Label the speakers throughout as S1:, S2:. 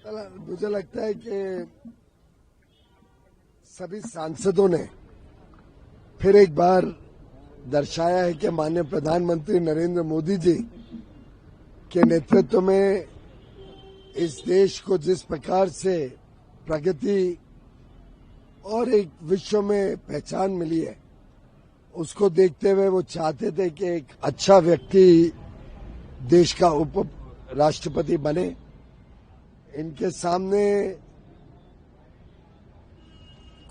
S1: मुझे लगता है कि सभी सांसदों ने फिर एक बार दर्शाया है कि माननीय प्रधानमंत्री नरेंद्र मोदी जी के नेतृत्व में इस देश को जिस प्रकार से प्रगति और एक विश्व में पहचान मिली है, उसको देखते हुए वो चाहते थे कि एक अच्छा व्यक्ति देश का उप राष्ट्रपति बने। इनके सामने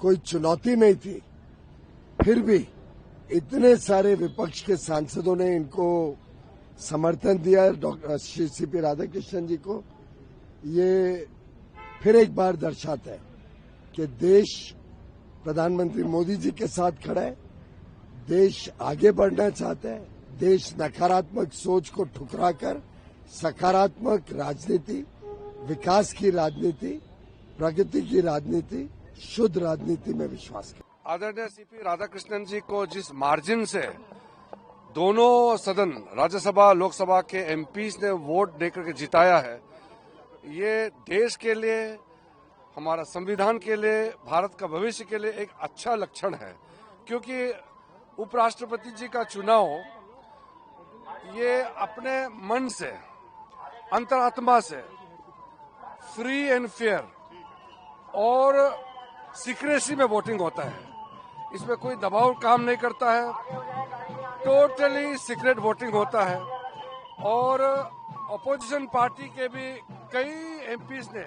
S1: कोई चुनौती नहीं थी, फिर भी इतने सारे विपक्ष के सांसदों ने इनको समर्थन दिया डॉक्टर श्री सीपी राधाकृष्णन जी को। ये फिर एक बार दर्शाता है कि देश प्रधानमंत्री मोदी जी के साथ खड़ा है, देश आगे बढ़ना चाहता है, देश नकारात्मक सोच को ठुकराकर सकारात्मक राजनीति, विकास की राजनीति, प्रगति की राजनीति, शुद्ध राजनीति में विश्वास करता है।
S2: आदरणीय सीपी राधाकृष्णन जी को जिस मार्जिन से दोनों सदन राज्यसभा लोकसभा के एमपीज ने वोट देकर के जिताया है, ये देश के लिए, हमारा संविधान के लिए, भारत का भविष्य के लिए एक अच्छा लक्षण है। क्योंकि उपराष्ट्रपति जी का चुनाव ये अपने मन से, अंतरात्मा से, फ्री एंड फेयर और सीक्रेसी में वोटिंग होता है। इसमें कोई दबाव काम नहीं करता है, टोटली सीक्रेट वोटिंग होता है। और अपोजिशन पार्टी के भी कई एमपीज ने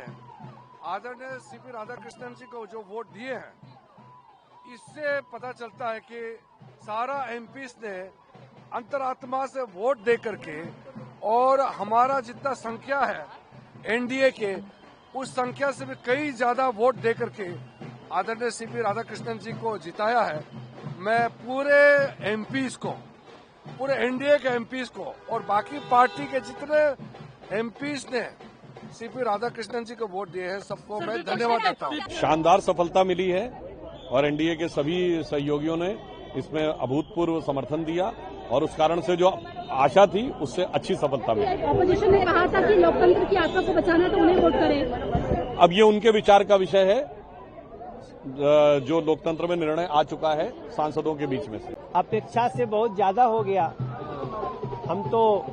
S2: आदरणीय सीपी राधाकृष्णन जी को जो वोट दिए हैं, इससे पता चलता है कि सारा एमपीज ने अंतरात्मा से वोट दे करके, और हमारा जितना संख्या है एनडीए के, उस संख्या से भी कई ज्यादा वोट दे करके आदरणीय सीपी राधाकृष्णन जी को जिताया है। मैं पूरे एमपीज को, पूरे एनडीए के एमपीज को और बाकी पार्टी के जितने एमपीज ने सीपी राधाकृष्णन जी को वोट दिए हैं, सबको मैं धन्यवाद देता हूँ।
S3: शानदार सफलता मिली है और एनडीए के सभी सहयोगियों ने इसमें अभूतपूर्व समर्थन दिया और उस कारण से जो आशा थी उससे अच्छी सफलता मिली।
S4: ऑपोजिशन ने कहा था कि लोकतंत्र की आत्मा को बचाना तो उन्हें वोट करें।
S3: अब ये उनके विचार का विषय है, जो लोकतंत्र में निर्णय आ चुका है सांसदों के बीच में से।
S5: अपेक्षा से बहुत ज्यादा हो गया। हम तो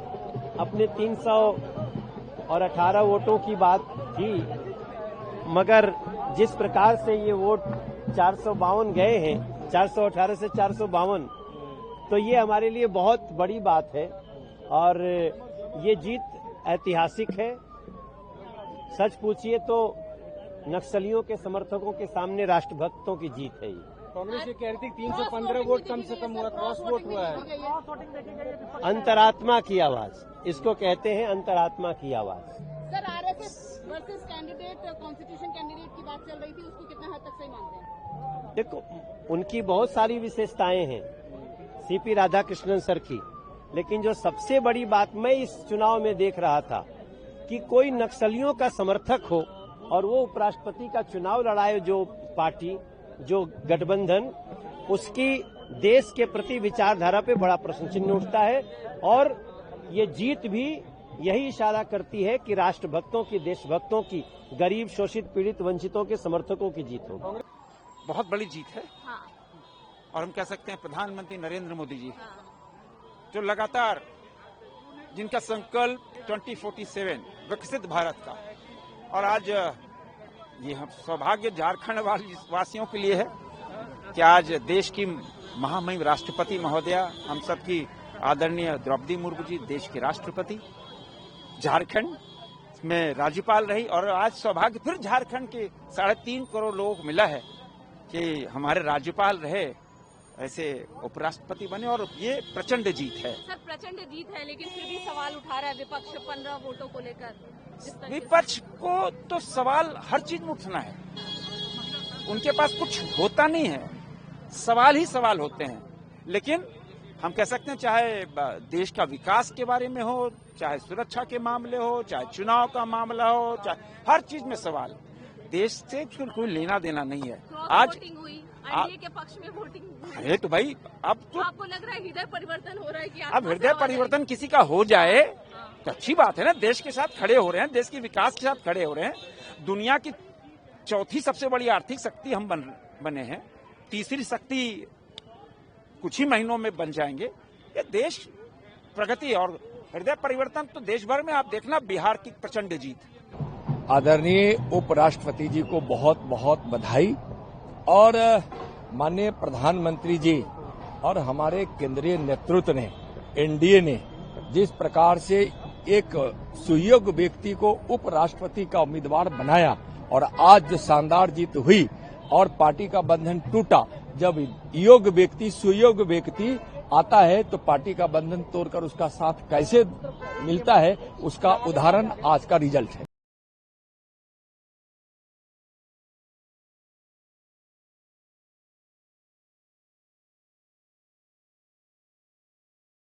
S5: अपने 318 वोटों की बात थी, मगर जिस प्रकार से ये वोट 452 गए हैं, 418 से 452, तो ये हमारे लिए बहुत बड़ी बात है और ये जीत ऐतिहासिक है। सच पूछिए तो नक्सलियों के समर्थकों के सामने राष्ट्रभक्तों की जीत है। ये
S6: कांग्रेस ये कह रही थी 315 वोट कम से कम हुआ, क्रॉस वोट हुआ है।
S5: अंतरात्मा की आवाज, इसको कहते हैं अंतरात्मा की आवाज।
S4: Sir, RSS versus candidate, constitution candidate की बात चल रही थी, उसको कितना हद तक सही मानते हैं?
S5: देखो, उनकी बहुत सारी विशेषताएं हैं सीपी राधाकृष्णन सर की, लेकिन जो सबसे बड़ी बात मैं इस चुनाव में देख रहा था कि कोई नक्सलियों का समर्थक हो और वो उपराष्ट्रपति का चुनाव लड़ाए, जो पार्टी, जो गठबंधन, उसकी देश के प्रति विचारधारा पे बड़ा प्रश्न चिन्ह उठता है। और ये जीत भी यही इशारा करती है कि राष्ट्रभक्तों की, देशभक्तों की, गरीब, शोषित, पीड़ित, वंचितों के समर्थकों की जीत होगी।
S7: बहुत बड़ी जीत है। और हम कह सकते हैं प्रधानमंत्री नरेंद्र मोदी जी, जो लगातार, जिनका संकल्प 2047 विकसित भारत का, और आज ये हम सौभाग्य झारखंड वासियों के लिए है कि आज देश की महामहिम राष्ट्रपति महोदया, हम सबकी आदरणीय द्रौपदी मुर्मू जी देश के राष्ट्रपति, झारखंड में राज्यपाल रही, और आज सौभाग्य फिर झारखंड के 3.5 करोड़ लोगों को मिला है कि हमारे राज्यपाल रहे, ऐसे उपराष्ट्रपति बने, और ये प्रचंड जीत है।
S4: सर, प्रचंड जीत है, लेकिन फिर भी सवाल उठा रहा है विपक्ष 15 वोटों को लेकर।
S7: विपक्ष को तो सवाल हर चीज में उठना है, उनके पास कुछ होता नहीं है, सवाल ही सवाल होते हैं। लेकिन हम कह सकते हैं, चाहे देश का विकास के बारे में हो, चाहे सुरक्षा के मामले हो, चाहे चुनाव का मामला हो, चाहे हर चीज में सवाल, देश से कोई लेना देना नहीं है।
S4: एनडीए के पक्ष में वोटिंग।
S7: अरे तो भाई अब तो
S4: आपको लग रहा है हृदय परिवर्तन हो रहा है कि
S7: अब हृदय परिवर्तन किसी का हो जाए तो अच्छी बात है ना। देश के साथ खड़े हो रहे हैं, देश के विकास के साथ खड़े हो रहे हैं। दुनिया की चौथी सबसे बड़ी आर्थिक शक्ति हम बने हैं, तीसरी शक्ति कुछ ही महीनों में बन जाएंगे। ये देश प्रगति और हृदय परिवर्तन तो देश भर में आप देखना, बिहार की प्रचंड जीत।
S8: आदरणीय उपराष्ट्रपति जी को बहुत बहुत बधाई और माननीय प्रधानमंत्री जी और हमारे केंद्रीय नेतृत्व ने, एनडीए ने जिस प्रकार से एक सुयोग्य व्यक्ति को उपराष्ट्रपति का उम्मीदवार बनाया और आज जो शानदार जीत हुई और पार्टी का बंधन टूटा। जब योग्य व्यक्ति, सुयोग्य व्यक्ति आता है तो पार्टी का बंधन तोड़कर उसका साथ कैसे मिलता है, उसका उदाहरण आज का रिजल्ट है।